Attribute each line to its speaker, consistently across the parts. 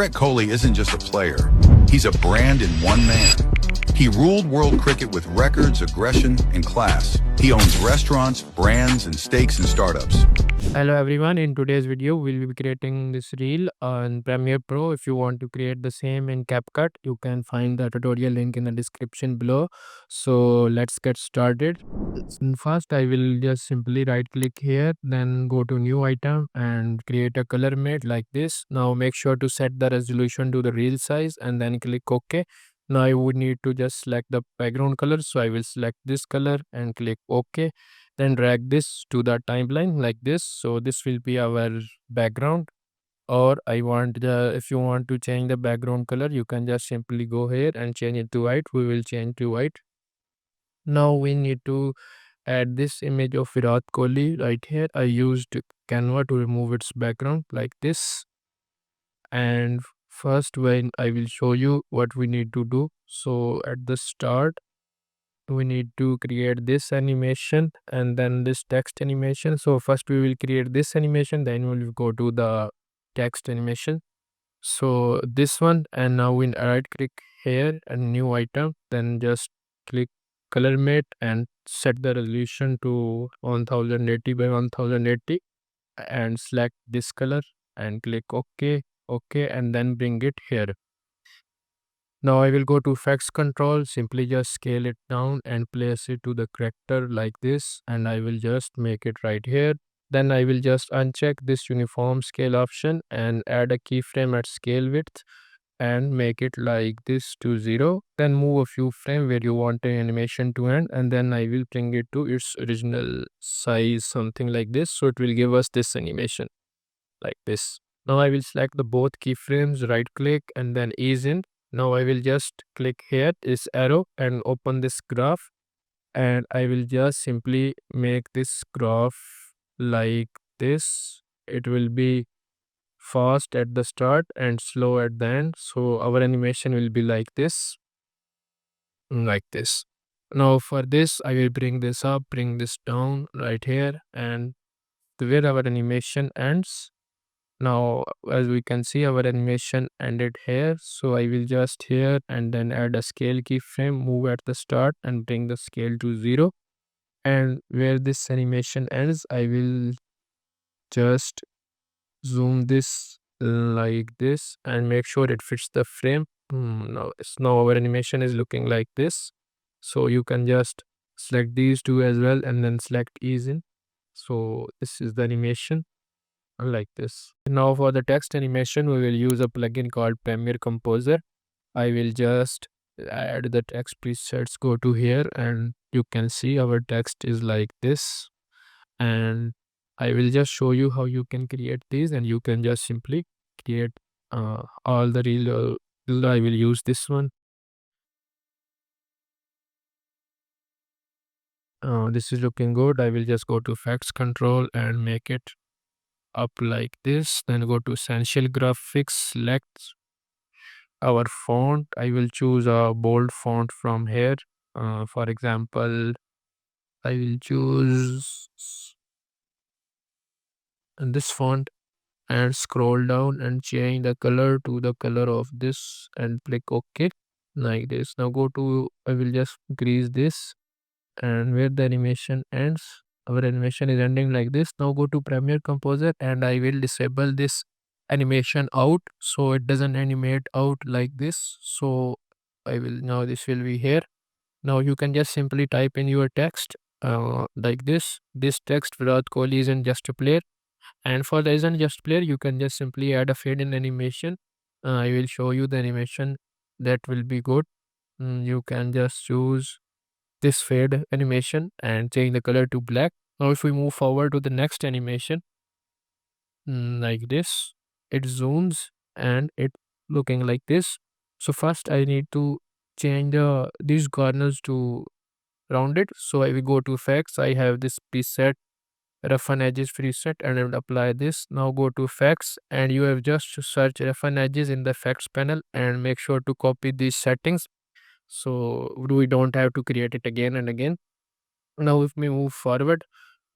Speaker 1: Virat Kohli isn't just a player, he's a brand in one man. He ruled world cricket with records, aggression, and class. He owns restaurants, brands, and stakes in startups.
Speaker 2: Hello everyone, in today's video we'll be creating this reel on Premiere Pro. If you want to create the same in CapCut, you can find the tutorial link in the description below. So let's get started. First I will just simply right click here, then go to new item and create a color matte like this. Now make sure to set the resolution to the reel size and then click OK. Now I would need to just select the background color, so I will select this color and click OK. Then drag this to the timeline like this, so this will be our background. Or if you want to change the background color, you can just simply go here and change it to white. We will change to white. Now we need to add this image of Virat Kohli right here. I used Canva to remove its background like this. And first, when I will show you what we need to do. So at the start, we need to create this animation and then this text animation. So first we will create this animation, then we will go to the text animation. So this one, and now we right click here and new item, then just click color matte and set the resolution to 1080 by 1080 and select this color and click OK, and then bring it here. Now I will go to effects control, simply just scale it down and place it to the character like this, and I will just make it right here. Then I will just uncheck this uniform scale option and add a keyframe at scale width and make it like this to 0. Then move a few frames where you want the animation to end, and then I will bring it to its original size, something like this, so it will give us this animation like this. Now I will select the both keyframes, right click and then ease in. Now I will just click here this arrow and open this graph, and I will just simply make this graph like this. It will be fast at the start and slow at the end. So our animation will be like this, like this. Now for this, I will bring this up, bring this down right here, and where our animation ends. Now, as we can see, our animation ended here. So I will just here and then add a scale keyframe, move at the start and bring the scale to 0. And where this animation ends, I will just zoom this like this and make sure it fits the frame. Now our animation is looking like this. So you can just select these two as well and then select ease in. So this is the animation like this. Now for the text animation, we will use a plugin called Premiere Composer. I will just add the text presets, go to here, and you can see our text is like this. And I will just show you how you can create these, and you can just simply create all the real. I will use this one. This is looking good. I will just go to effects control and make it up like this, then go to essential graphics, select our font. I will choose a bold font from here. For example, I will choose this font and scroll down and change the color to the color of this and click OK like this. Now go to, I will just increase this, and where the animation ends, our animation is ending like this. Now go to Premiere Composer and I will disable this animation out so it doesn't animate out like this. So I will, now this will be here. Now you can just simply type in your text like this. This text Virat Kohli isn't just a player, and for the isn't just player, you can just simply add a fade in animation. I will show you the animation that will be good. You can just choose this fade animation and change the color to black. Now if we move forward to the next animation, like this, it zooms and it looking like this. So first I need to change these corners to rounded. So I will go to effects. I have this preset roughen edges preset and I will apply this. Now go to effects and you have just to search roughen edges in the effects panel and make sure to copy these settings, so we don't have to create it again and again. Now if we move forward,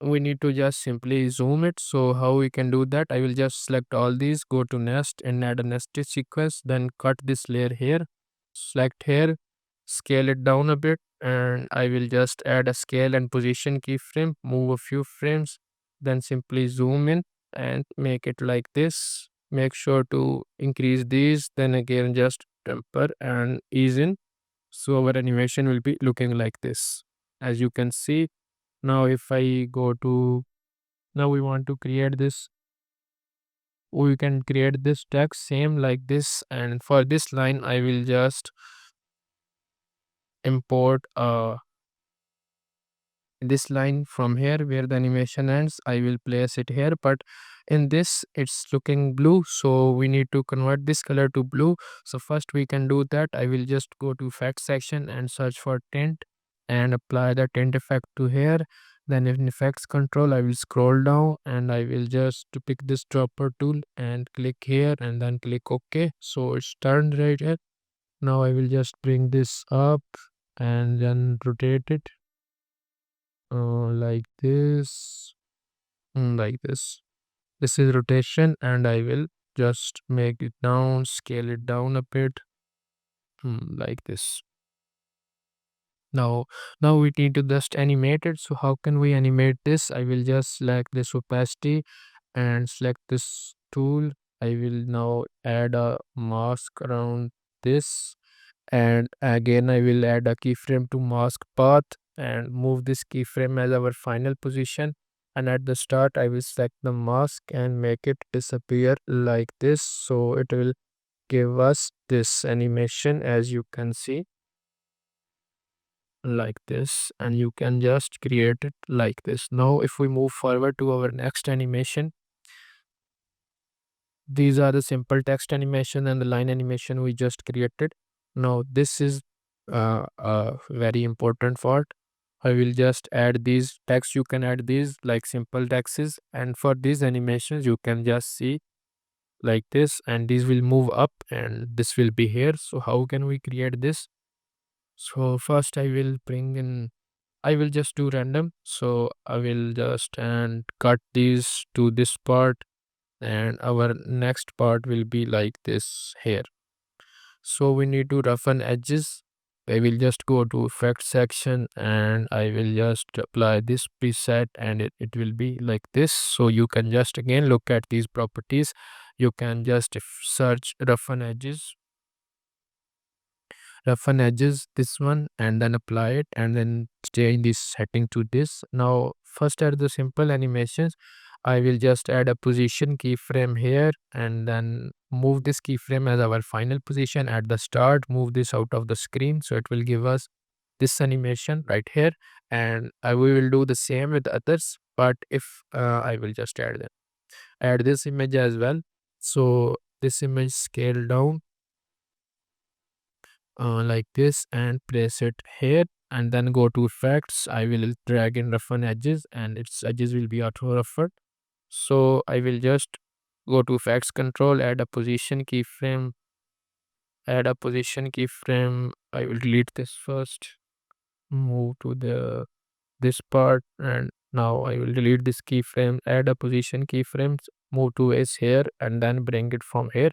Speaker 2: we need to just simply zoom it. So how we can do that? I will just select all these, go to nest and add a nested sequence, then cut this layer here, select here, scale it down a bit, and I will just add a scale and position keyframe, move a few frames, then simply zoom in and make it like this. Make sure to increase these, then again just temper and ease in. So our animation will be looking like this. As you can see, now if I go to, now we want to create this, we can create this text same like this, and for this line I will just import this line from here where the animation ends. I will place it here, but in this it's looking blue, so we need to convert this color to blue. So first we can do that. I will just go to effect section and search for tint and apply the tint effect to here. Then in effects control I will scroll down and I will just pick this dropper tool and click here and then click OK. So it's turned right here. Now I will just bring this up and then rotate it like this, like this. This is rotation, and I will just make it down, scale it down a bit, like this. Now we need to just animate it. So how can we animate this? I will just select this opacity and select this tool. I will now add a mask around this, and again I will add a keyframe to mask path and move this keyframe as our final position, and at the start I will select the mask and make it disappear like this, so it will give us this animation as you can see, like this, and you can just create it like this. Now if we move forward to our next animation, these are the simple text animation and the line animation we just created. Now this is a very important part. I will just add these text. You can add these like simple texts, and for these animations you can just see like this, and these will move up and this will be here. So how can we create this? So first I will bring in, I will just do random. So I will just and cut these to this part, and our next part will be like this here. So we need to roughen edges. I will just go to effect section and I will just apply this preset, and it will be like this. So you can just again look at these properties. You can just search roughen edges, this one, and then apply it and then change this setting to this. Now first add the simple animations. I will just add a position keyframe here and then move this keyframe as our final position at the start. Move this out of the screen so it will give us this animation right here, and we will do the same with others, but if I will just add this image as well. So this image scale down like this and place it here, and then go to effects. I will drag in roughen edges and its edges will be auto roughed. So I will just go to effects control, add a position keyframe. I will delete this first, move to the this part, and now I will delete this keyframe, add a position keyframe, move to is here and then bring it from here,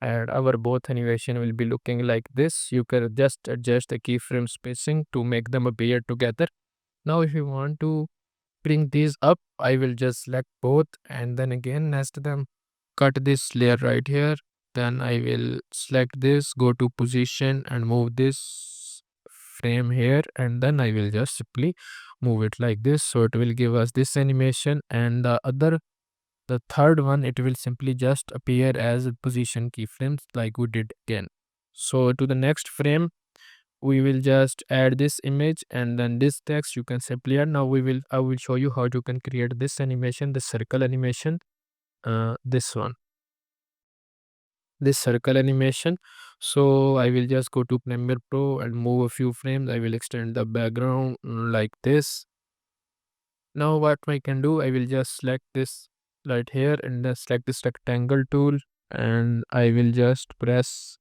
Speaker 2: and our both animation will be looking like this. You can just adjust the keyframe spacing to make them appear together. Now if you want to bring these up, I will just select both and then again nest them, cut this layer right here, then I will select this, go to position and move this frame here, and then I will just simply move it like this, so it will give us this animation, and the third one, it will simply just appear as position keyframes like we did again. So to the next frame, we will just add this image and then this text you can simply add. Now I will show you how you can create this animation, the circle animation, this one, this circle animation. So I will just go to Premiere Pro and move a few frames. I will extend the background like this. Now what I can do, I will just select this right here and then select this rectangle tool, and I will just press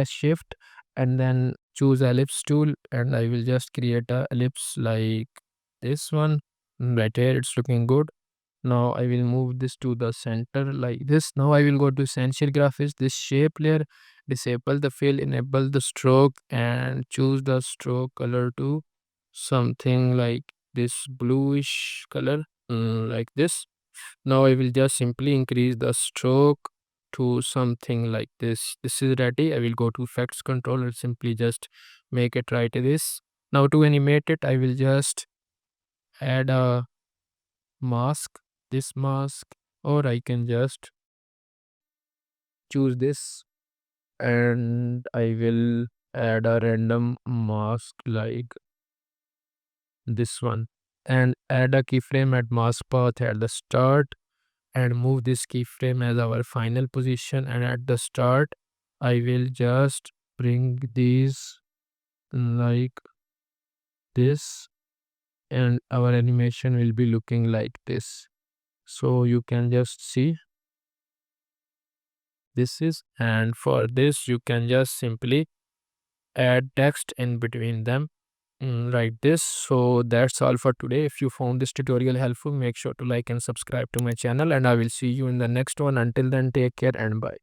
Speaker 2: shift and then choose ellipse tool, and I will just create a ellipse like this one. Right here it's looking good. Now I will move this to the center like this. Now I will go to essential graphics, this shape layer, disable the fill, enable the stroke, and choose the stroke color to something like this bluish color, like this. Now I will just simply increase the stroke to something like this. This is ready. I will go to effects controller, simply just make it right this. Now to animate it, I will just add a mask, this mask, or I can just choose this and I will add a random mask like this one and add a keyframe at mask path at the start and move this keyframe as our final position, and at the start I will just bring these like this and our animation will be looking like this. So you can just see this is, and for this you can just simply add text in between them, like this. So that's all for today. If you found this tutorial helpful, make sure to like and subscribe to my channel, and I will see you in the next one. Until then, take care and bye.